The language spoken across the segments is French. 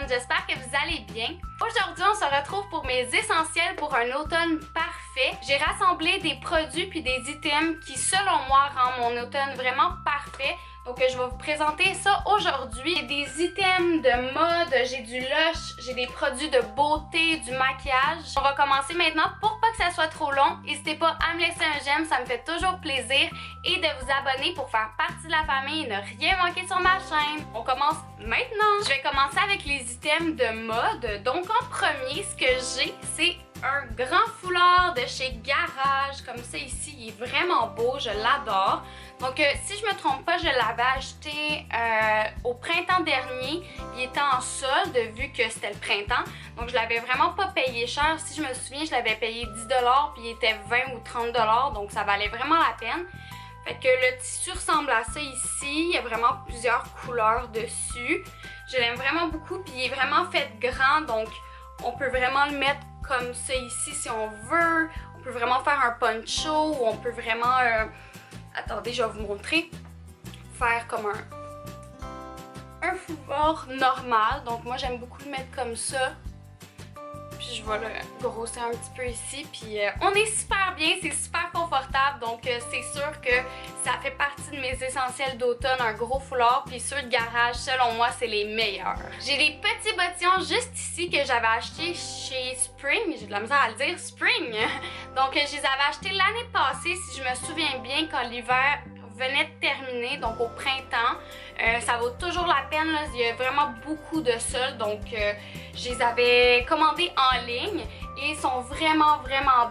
j'espère que vous allez bien. Aujourd'hui, on se retrouve pour mes essentiels pour un automne parfait. J'ai rassemblé des produits puis des items qui, selon moi, rendent mon automne vraiment parfait. Donc, je vais vous présenter ça aujourd'hui. J'ai des items de mode, j'ai du Lush, j'ai des produits de beauté, du maquillage. On va commencer maintenant. Pour pas que ça soit trop long, n'hésitez pas à me laisser un j'aime, ça me fait toujours plaisir. Et de vous abonner pour faire partie de la famille et ne rien manquer sur ma chaîne. On commence maintenant. Je vais commencer avec les items de mode. Donc, en premier, ce que j'ai, c'est un grand foulard de chez Garage. Comme ça ici, il est vraiment beau, je l'adore. Donc, si je me trompe pas, je l'avais acheté au printemps dernier. Il était en solde vu que c'était le printemps. Donc, je l'avais vraiment pas payé cher. Si je me souviens, je l'avais payé 10$ puis il était 20 ou 30$. Donc, ça valait vraiment la peine. Fait que le tissu ressemble à ça ici. Il y a vraiment plusieurs couleurs dessus. Je l'aime vraiment beaucoup. Puis, il est vraiment fait grand. Donc, on peut vraiment le mettre comme ça ici si on veut. On peut vraiment faire un poncho ou on peut vraiment... attendez, je vais vous montrer. Faire comme un foulard normal. Donc moi, j'aime beaucoup le mettre comme ça. Puis je vais le grossir un petit peu ici. Puis on est super bien, c'est super confortable. Donc c'est sûr que ça fait partie de mes essentiels d'automne, un gros foulard. Puis ceux de Garage, selon moi, c'est les meilleurs. J'ai des petits bottillons juste ici que j'avais achetés chez Spring. J'ai de la misère à le dire, Spring. Donc je les avais achetés l'année passée, si je me souviens bien, quand l'hiver venait de terminer, donc au printemps. Ça vaut toujours la peine, là. Il y a vraiment beaucoup de soldes, donc je les avais commandés en ligne et sont vraiment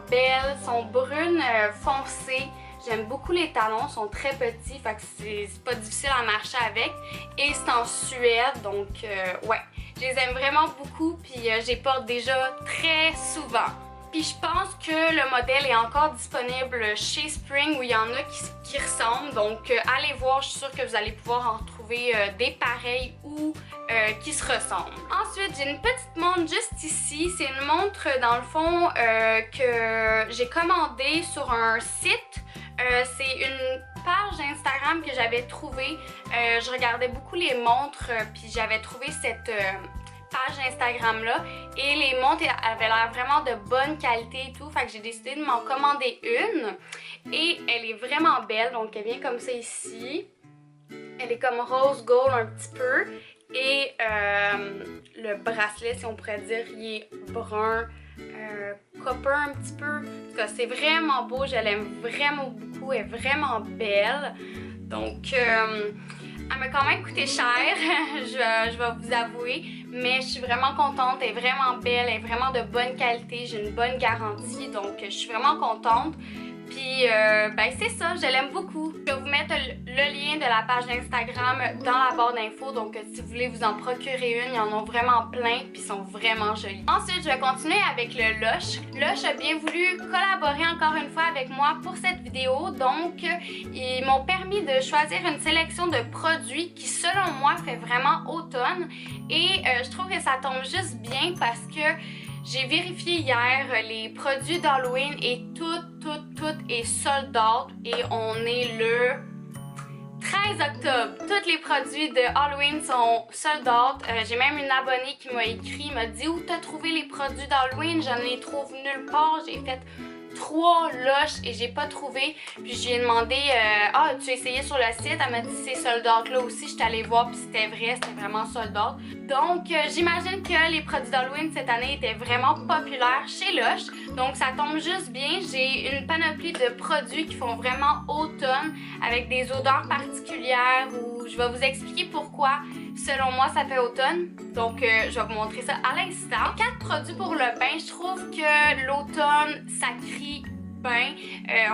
belles, sont brunes foncées. J'aime beaucoup les talons, sont très petits, fait que c'est pas difficile à marcher avec. Et c'est en Suède, donc ouais, je les aime vraiment beaucoup, puis je les porte déjà très souvent. Puis je pense que le modèle est encore disponible chez Spring où il y en a qui ressemblent. Donc allez voir, je suis sûre que vous allez pouvoir en trouver des pareils ou qui se ressemblent. Ensuite, j'ai une petite montre juste ici. C'est une montre dans le fond que j'ai commandée sur un site. C'est une page Instagram que j'avais trouvée. Je regardais beaucoup les montres puis j'avais trouvé cette... page Instagram là et les montres avaient l'air vraiment de bonne qualité et tout, fait que j'ai décidé de m'en commander une et elle est vraiment belle. Donc elle vient comme ça ici, elle est comme rose gold un petit peu et le bracelet, si on pourrait dire, il est brun copper un petit peu. En tout cas, c'est vraiment beau, je l'aime vraiment beaucoup, elle est vraiment belle. Donc elle m'a quand même coûté cher, je vais vous avouer, mais je suis vraiment contente, elle est vraiment belle, elle est vraiment de bonne qualité, j'ai une bonne garantie, donc je suis vraiment contente. Puis ben c'est ça, je l'aime beaucoup. Je vais vous mettre le lien de la page Instagram dans la barre d'infos, donc si vous voulez vous en procurer une, il y en a vraiment plein, puis ils sont vraiment jolis. Ensuite, je vais continuer avec le Lush. Lush a bien voulu collaborer encore une fois avec moi pour cette vidéo, donc ils m'ont permis de choisir une sélection de produits qui, selon moi, fait vraiment automne. Et je trouve que ça tombe juste bien parce que j'ai vérifié hier les produits d'Halloween et tout est sold out et on est le 13 octobre. Tous les produits de Halloween sont sold out. J'ai même une abonnée qui m'a écrit, m'a dit où t'as trouvé les produits d'Halloween? J'en ai trouvé nulle part. J'ai fait 3 Lush et j'ai pas trouvé. Puis je lui ai demandé ah, tu as essayé sur le site? Elle m'a dit c'est sold out là aussi. Je suis allée voir puis c'était vrai, c'était vraiment sold out. Donc j'imagine que les produits d'Halloween cette année étaient vraiment populaires chez Lush. Donc ça tombe juste bien. J'ai une panoplie de produits qui font vraiment automne avec des odeurs particulières où je vais vous expliquer pourquoi selon moi ça fait automne. Donc je vais vous montrer ça à l'instant. 4 produits pour le bain. Je trouve que l'automne ça crie bain.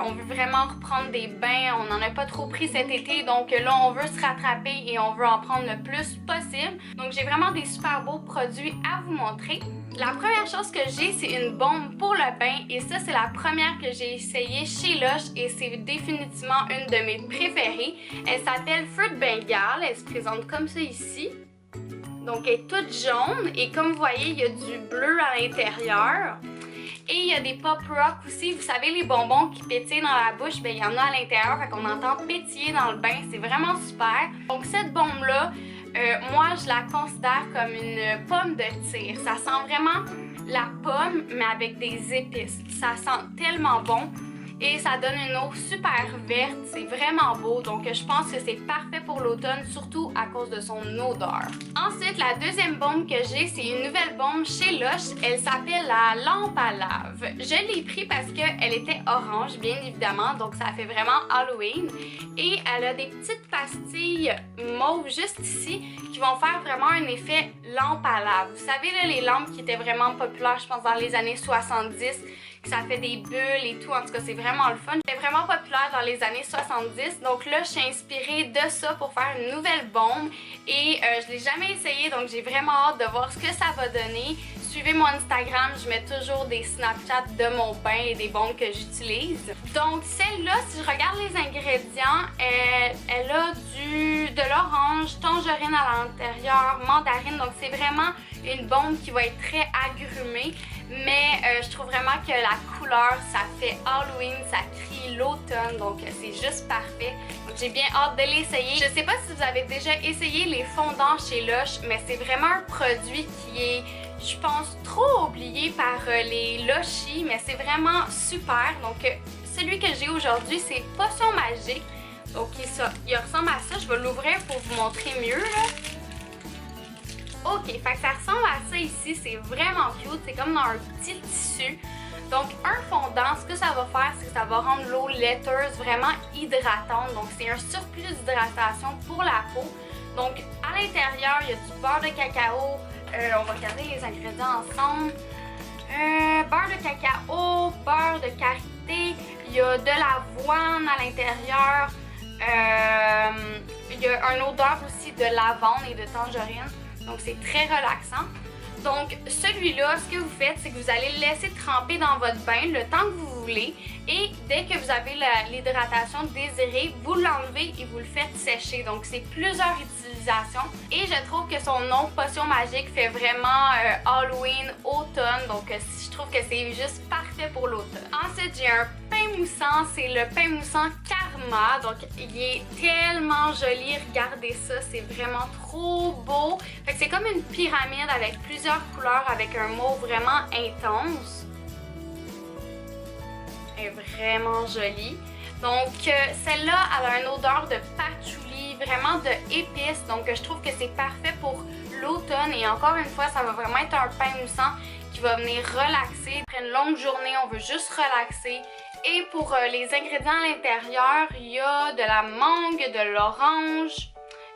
On veut vraiment reprendre des bains. On n'en a pas trop pris cet été. Donc là on veut se rattraper et on veut en prendre le plus possible. Donc j'ai vraiment des super beaux produits à vous montrer. La première chose que j'ai, c'est une bombe pour le bain et ça, c'est la première que j'ai essayée chez Lush et c'est définitivement une de mes préférées. Elle s'appelle Fruit Bengal, elle se présente comme ça ici. Donc elle est toute jaune et comme vous voyez, il y a du bleu à l'intérieur. Et il y a des pop rock aussi, vous savez les bonbons qui pétillent dans la bouche, ben il y en a à l'intérieur, fait qu'on entend pétiller dans le bain, c'est vraiment super. Donc cette bombe là, moi je la considère comme une pomme de tir. Ça sent vraiment la pomme mais avec des épices. Ça sent tellement bon. Et ça donne une eau super verte, c'est vraiment beau, donc je pense que c'est parfait pour l'automne, surtout à cause de son odeur. Ensuite, la deuxième baume que j'ai, c'est une nouvelle baume chez Lush, elle s'appelle la lampe à lave. Je l'ai pris parce qu'elle était orange, bien évidemment, donc ça fait vraiment Halloween. Et elle a des petites pastilles mauves juste ici qui vont faire vraiment un effet lampe à lave. Vous savez, là, les lampes qui étaient vraiment populaires, je pense, dans les années 70, que ça fait des bulles et tout, en tout cas c'est vraiment le fun. C'était vraiment populaire dans les années 70, donc là je suis inspirée de ça pour faire une nouvelle baume et je l'ai jamais essayé, donc j'ai vraiment hâte de voir ce que ça va donner. Suivez mon Instagram, je mets toujours des Snapchats de mon bain et des baumes que j'utilise. Donc celle-là, si je regarde les ingrédients, elle a de l'orange, tangerine à l'intérieur, mandarine, donc c'est vraiment une baume qui va être très agrumée, mais je trouve vraiment que la couleur, ça fait Halloween, ça crie l'automne, donc c'est juste parfait. Donc j'ai bien hâte de l'essayer. Je sais pas si vous avez déjà essayé les fondants chez Lush, mais c'est vraiment un produit qui est, je pense, trop oublié par les Lushis, mais c'est vraiment super. Donc celui que j'ai aujourd'hui, c'est Potion Magique. Donc il ressemble à ça, je vais l'ouvrir pour vous montrer mieux là. Ok, fait que ça ressemble à ça ici, c'est vraiment cute, c'est comme dans un petit tissu. Donc un fondant, ce que ça va faire, c'est que ça va rendre l'eau laiteuse, vraiment hydratante. Donc c'est un surplus d'hydratation pour la peau. Donc à l'intérieur, il y a du beurre de cacao, on va regarder les ingrédients ensemble. Beurre de cacao, beurre de karité, il y a de l'avoine à l'intérieur, il y a une odeur aussi de lavande et de tangerine. Donc c'est très relaxant. Donc celui-là, ce que vous faites, c'est que vous allez le laisser tremper dans votre bain le temps que vous voulez. Et dès que vous avez l'hydratation désirée, vous l'enlevez et vous le faites sécher. Donc c'est plusieurs utilisations. Et je trouve que son nom Potion Magique fait vraiment Halloween, automne. Donc je trouve que c'est juste parfait pour l'automne. Ensuite, j'ai un pain moussant. C'est le pain moussant Karma. Donc il est tellement joli. Regardez ça, c'est vraiment trop beau. Fait que c'est comme une pyramide avec plusieurs couleurs, avec un mauve vraiment intense. Elle est vraiment jolie. Donc celle-là, elle a une odeur de patchouli, vraiment de épices. Donc je trouve que c'est parfait pour l'automne. Et encore une fois, ça va vraiment être un pain moussant qui va venir relaxer. Après une longue journée, on veut juste relaxer. Et pour les ingrédients à l'intérieur, il y a de la mangue, de l'orange,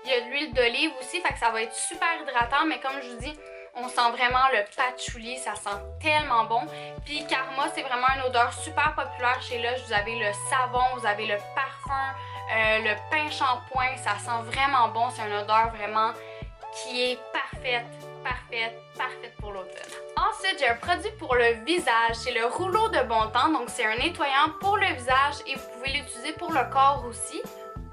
il y a de l'huile d'olive aussi, fait que ça va être super hydratant. Mais comme je vous dis, on sent vraiment le patchouli, ça sent tellement bon. Puis Karma, c'est vraiment une odeur super populaire chez Lush. Vous avez le savon, vous avez le parfum, le pain shampoing, ça sent vraiment bon. C'est une odeur vraiment qui est parfaite pour l'automne. Ensuite, j'ai un produit pour le visage, c'est le rouleau de bon temps. Donc c'est un nettoyant pour le visage et vous pouvez l'utiliser pour le corps aussi.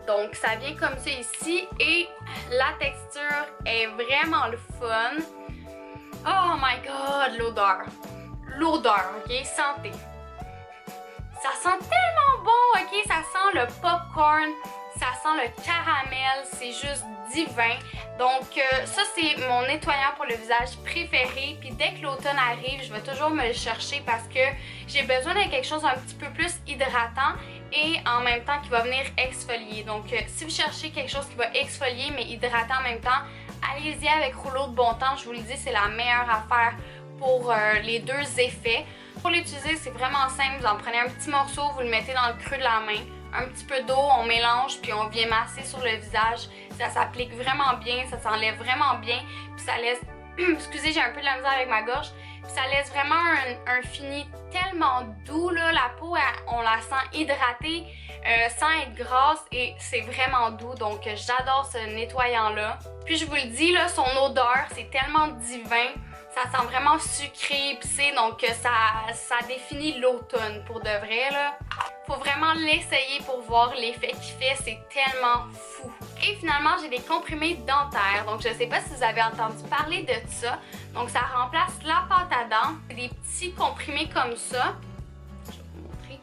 Donc ça vient comme ça ici et la texture est vraiment le fun. Oh my god, l'odeur. L'odeur, ok? Sentez. Ça sent tellement bon, ok? Ça sent le popcorn, ça sent le caramel, c'est juste divin. Donc ça, c'est mon nettoyant pour le visage préféré. Puis dès que l'automne arrive, je vais toujours me le chercher parce que j'ai besoin de quelque chose un petit peu plus hydratant et en même temps qui va venir exfolier. Donc si vous cherchez quelque chose qui va exfolier mais hydrater en même temps, allez-y avec rouleau de bon temps, je vous le dis, c'est la meilleure affaire pour les deux effets. Pour l'utiliser, c'est vraiment simple, vous en prenez un petit morceau, vous le mettez dans le creux de la main, un petit peu d'eau, on mélange puis on vient masser sur le visage. Ça s'applique vraiment bien, ça s'enlève vraiment bien, puis ça laisse, excusez, j'ai un peu de la misère avec ma gorge, puis ça laisse vraiment un fini tellement doux, là. La peau, on la sent hydratée sans être grasse et c'est vraiment doux, donc j'adore ce nettoyant-là. Puis je vous le dis, là, son odeur, c'est tellement divin. Ça sent vraiment sucré, épicé, donc ça définit l'automne pour de vrai, là. Faut vraiment l'essayer pour voir l'effet qu'il fait, c'est tellement fou. Et finalement, j'ai des comprimés dentaires, donc je sais pas si vous avez entendu parler de ça. Donc ça remplace la pâte à dents, c'est des petits comprimés comme ça. Je vais vous montrer.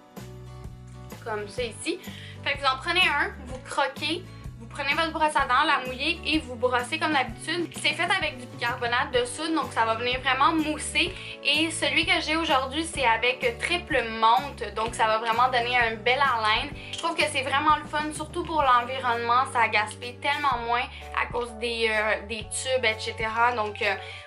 Comme ça ici. Fait que vous en prenez un, vous croquez, vous prenez votre brosse à dents, la mouillez et vous brossez comme d'habitude. C'est fait avec du bicarbonate de soude, donc ça va venir vraiment mousser. Et celui que j'ai aujourd'hui, c'est avec triple menthe, donc ça va vraiment donner un bel haleine. Je trouve que c'est vraiment le fun, surtout pour l'environnement, ça gaspille tellement moins à cause des tubes, etc. Donc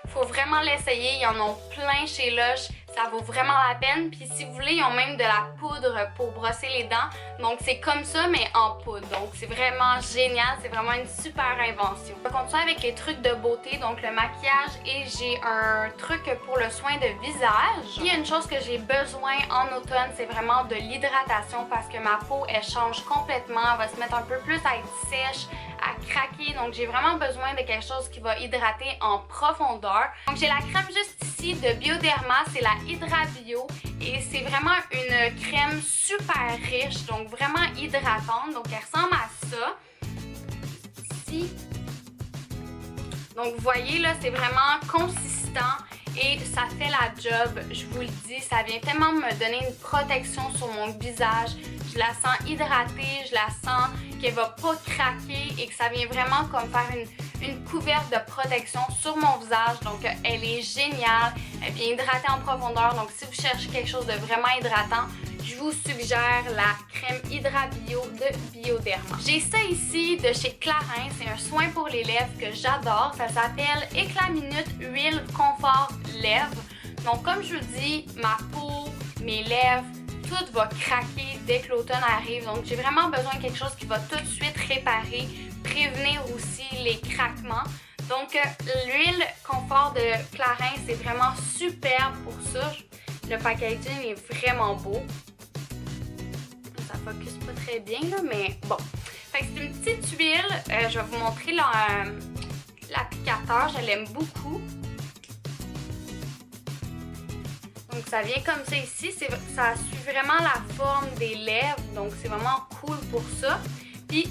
faut vraiment l'essayer, ils en ont plein chez Lush. Ça vaut vraiment la peine. Puis si vous voulez, ils ont même de la poudre pour brosser les dents. Donc c'est comme ça, mais en poudre. Donc c'est vraiment génial. C'est vraiment une super invention. On va continuer avec les trucs de beauté, donc le maquillage. Et j'ai un truc pour le soin de visage. Il y a une chose que j'ai besoin en automne, c'est vraiment de l'hydratation parce que ma peau, elle change complètement. Elle va se mettre un peu plus à être sèche, à craquer. Donc j'ai vraiment besoin de quelque chose qui va hydrater en profondeur. Donc j'ai la crème juste ici de Bioderma. C'est la Hydra Bio et c'est vraiment une crème super riche, donc vraiment hydratante. Donc elle ressemble à ça ici. Donc vous voyez là, c'est vraiment consistant et ça fait la job, je vous le dis. Ça vient tellement me donner une protection sur mon visage. Je la sens hydratée, je la sens qu'elle va pas craquer et que ça vient vraiment comme faire une couverte de protection sur mon visage. Donc elle est géniale, elle vient hydrater en profondeur. Donc si vous cherchez quelque chose de vraiment hydratant, je vous suggère la crème Hydra Bio de Bioderma. J'ai ça ici de chez Clarins, c'est un soin pour les lèvres que j'adore. Ça s'appelle Éclat Minute Huile Confort Lèvres. Donc comme je vous dis, ma peau, mes lèvres, tout va craquer dès que l'automne arrive. Donc j'ai vraiment besoin de quelque chose qui va tout de suite réparer, prévenir aussi les craquements. Donc l'huile confort de Clarins, c'est vraiment superbe pour ça. Le packaging est vraiment beau. Ça focus pas très bien là, mais bon. Fait que c'est une petite huile. Je vais vous montrer l'applicateur. Je l'aime beaucoup. Donc ça vient comme ça ici. Ça suit vraiment la forme des lèvres. Donc c'est vraiment cool pour ça. Puis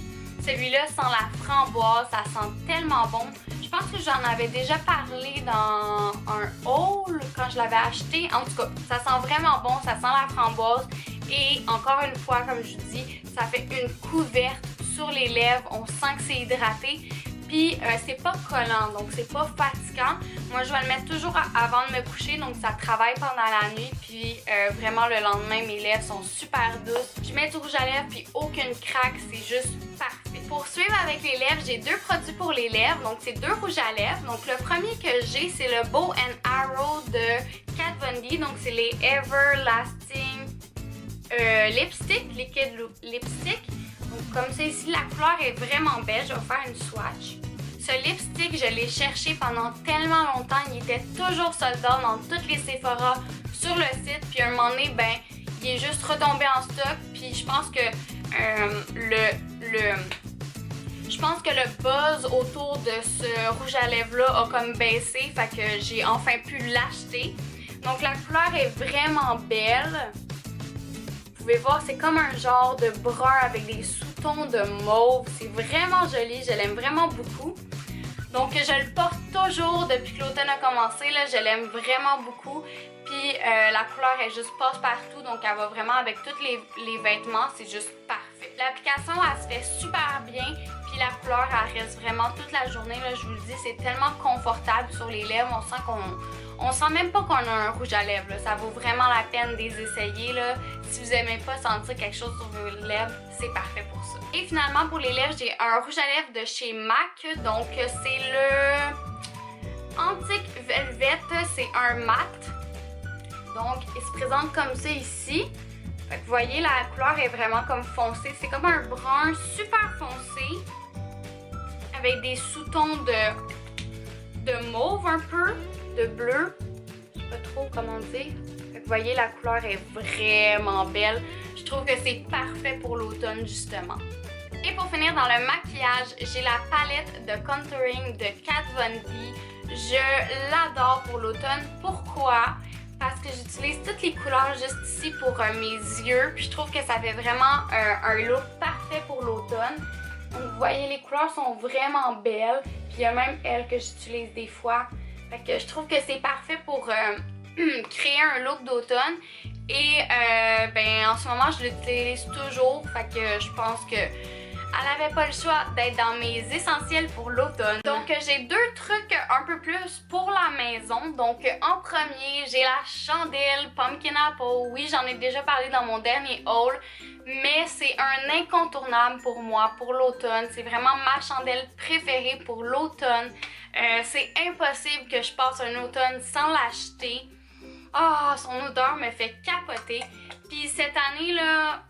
celui-là sent la framboise. Ça sent tellement bon. Je pense que j'en avais déjà parlé dans un haul quand je l'avais acheté. En tout cas, ça sent vraiment bon. Ça sent la framboise. Et encore une fois, comme je vous dis, ça fait une couverte sur les lèvres. On sent que c'est hydraté. Puis c'est pas collant, donc c'est pas fatigant. Moi, je vais le mettre toujours avant de me coucher, donc ça travaille pendant la nuit. Puis vraiment, le lendemain, mes lèvres sont super douces. Je mets du rouge à lèvres, puis aucune craque, c'est juste parfait. Pour suivre avec les lèvres, j'ai deux produits pour les lèvres. Donc c'est deux rouges à lèvres. Donc le premier que j'ai, c'est le Bow and Arrow de Kat Von D. Donc c'est les Everlasting Lipstick, Liquid Lipstick. Donc comme ça ici, la couleur est vraiment belle. Je vais faire une swatch. Ce lipstick, je l'ai cherché pendant tellement longtemps. Il était toujours sold out dans toutes les Sephora sur le site. Puis à un moment donné, ben, il est juste retombé en stock. Puis je pense que le buzz autour de ce rouge à lèvres-là a comme baissé. Fait que j'ai enfin pu l'acheter. Donc la couleur est vraiment belle. Vous pouvez voir, c'est comme un genre de brun avec des sous-tons de mauve. C'est vraiment joli, je l'aime vraiment beaucoup. Donc je le porte toujours depuis que l'automne a commencé. Là, je l'aime vraiment beaucoup. Puis la couleur est juste passe-partout, donc elle va vraiment avec tous les vêtements. C'est juste parfait. L'application, elle se fait super bien. Puis la couleur, elle reste vraiment toute la journée. Là, je vous le dis, c'est tellement confortable sur les lèvres. On sent même pas qu'on a un rouge à lèvres. Là. Ça vaut vraiment la peine de les essayer. Là. Si vous n'aimez pas sentir quelque chose sur vos lèvres, c'est parfait pour ça. Et finalement, pour les lèvres, j'ai un rouge à lèvres de chez MAC. Donc, c'est le Antique Velvet. C'est un mat. Donc, il se présente comme ça ici. Fait que vous voyez, la couleur est vraiment comme foncée. C'est comme un brun super foncé. Avec des sous-tons de mauve un peu. De bleu, je sais pas trop comment dire. Vous voyez, la couleur est vraiment belle. Je trouve que c'est parfait pour l'automne justement. Et pour finir dans le maquillage, j'ai la palette de contouring de Kat Von D. Je l'adore pour l'automne. Pourquoi? Parce que j'utilise toutes les couleurs juste ici pour mes yeux. Puis je trouve que ça fait vraiment un look parfait pour l'automne. Donc vous voyez, les couleurs sont vraiment belles. Puis il y a même elles que j'utilise des fois. Fait que je trouve que c'est parfait pour créer un look d'automne. Et ben, en ce moment, je l'utilise toujours. Fait que je pense que elle avait pas le choix d'être dans mes essentiels pour l'automne. Donc j'ai deux trucs un peu plus pour la maison. Donc en premier, j'ai la chandelle Pumpkin Apple. Oui, j'en ai déjà parlé dans mon dernier haul, mais c'est un incontournable pour moi pour l'automne. C'est vraiment ma chandelle préférée pour l'automne. C'est impossible que je passe un automne sans l'acheter. Ah, son odeur me fait capoter. Puis cette année là,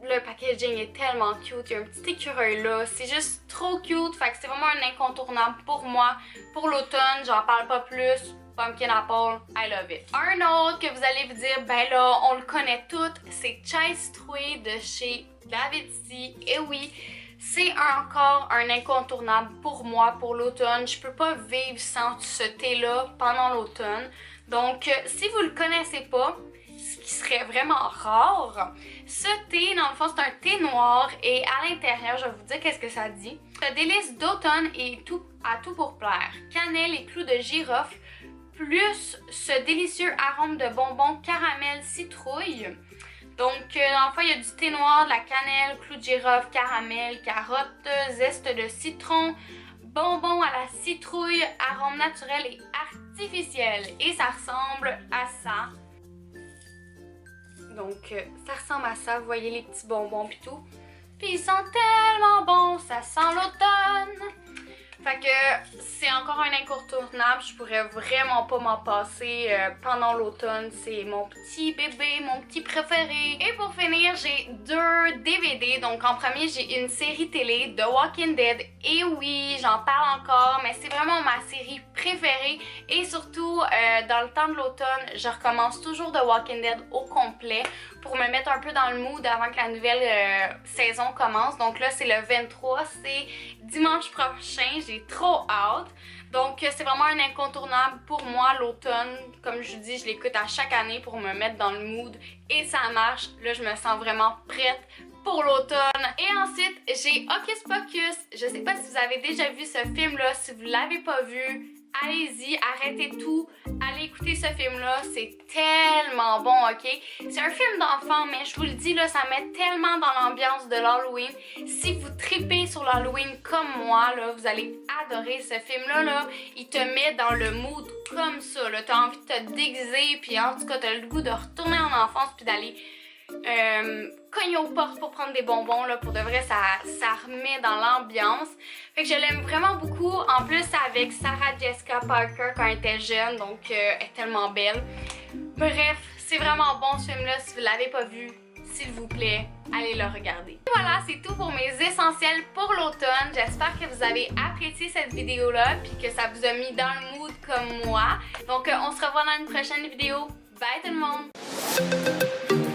le packaging est tellement cute, il y a un petit écureuil là, c'est juste trop cute, fait que c'est vraiment un incontournable pour moi. Pour l'automne, j'en parle pas plus, Pumpkin Apple, I love it. Un autre que vous allez vous dire, ben là, on le connaît toutes, c'est Chai Stui de chez David C. Et oui, c'est encore un incontournable pour moi pour l'automne. Je peux pas vivre sans ce thé-là pendant l'automne. Donc, si vous le connaissez pas, ce qui serait vraiment rare, ce thé, dans le fond, c'est un thé noir et à l'intérieur, je vais vous dire qu'est-ce que ça dit. Ce délice d'automne est à tout pour plaire. Cannelle et clous de girofle, plus ce délicieux arôme de bonbons caramel citrouille. Donc, dans le fond, il y a du thé noir, de la cannelle, clous de girofle, caramel, carotte, zeste de citron, bonbons à la citrouille, arôme naturel et artificiel. Et ça ressemble à ça. Donc, ça ressemble à ça, vous voyez les petits bonbons pis tout. Puis ils sont tellement bons, ça sent l'automne. Fait que c'est encore un incontournable, je pourrais vraiment pas m'en passer pendant l'automne. C'est mon petit bébé, mon petit préféré. Et pour finir, j'ai deux DVD. Donc en premier, j'ai une série télé, The Walking Dead. Et oui, j'en parle encore, mais c'est vraiment ma série préférée. Et surtout, dans le temps de l'automne, je recommence toujours The Walking Dead au complet pour me mettre un peu dans le mood avant que la nouvelle saison commence. Donc là, c'est le 23, c'est dimanche prochain, j'ai trop hâte. Donc c'est vraiment un incontournable pour moi l'automne. Comme je vous dis, je l'écoute à chaque année pour me mettre dans le mood et ça marche. Là, je me sens vraiment prête pour l'automne. Et ensuite, j'ai Hocus Pocus. Je sais pas si vous avez déjà vu ce film-là. Si vous l'avez pas vu, allez-y, arrêtez tout, allez écouter ce film-là, c'est tellement bon, ok? C'est un film d'enfant, mais je vous le dis, là, ça met tellement dans l'ambiance de l'Halloween. Si vous tripez sur l'Halloween comme moi, là, vous allez adorer ce film-là, là. Il te met dans le mood comme ça, là. T'as envie de te déguiser, puis en tout cas, t'as le goût de retourner en enfance, puis d'aller cogner aux portes pour prendre des bonbons, là, pour de vrai, ça remet dans l'ambiance. Fait que je l'aime vraiment beaucoup. En plus, avec Sarah Jessica Parker quand elle était jeune, donc elle est tellement belle. Bref, c'est vraiment bon ce film-là. Si vous l'avez pas vu, s'il vous plaît, allez le regarder. Et voilà, c'est tout pour mes essentiels pour l'automne. J'espère que vous avez apprécié cette vidéo-là, puis que ça vous a mis dans le mood comme moi. Donc, on se revoit dans une prochaine vidéo. Bye tout le monde!